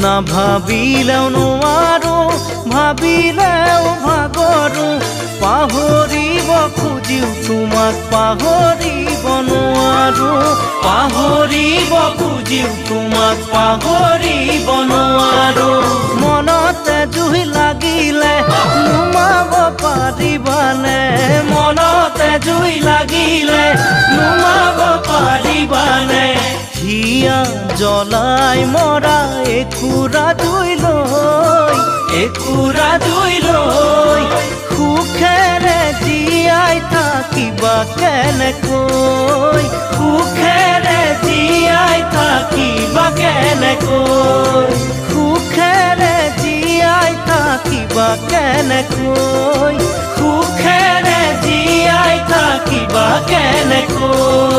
না ভাবিলেও নোৱাৰো ভাবিলেও ভাগৰো পাহৰিব খুজিও তোমাক পাহৰিব নোৱাৰো পাহৰিব খুজিও তোমাক পাহৰিব নোৱাৰো মনতে জুই লাগিলে নুমাব পাৰিবানে মনতে জুই লাগিলে নুমাব পাৰিবানে হিয়া জ্বলাই মৰা একুৰা জুই লৈ সুখেৰে জীয়াই থাকিবা কেনেকৈ সুখেৰে জীয়াই থাকিবা কেনেকৈ সুখেৰে জীয়াই থাকিবা কেনেকৈ সুখেৰে জীয়াই থাকিবা কেনেকৈ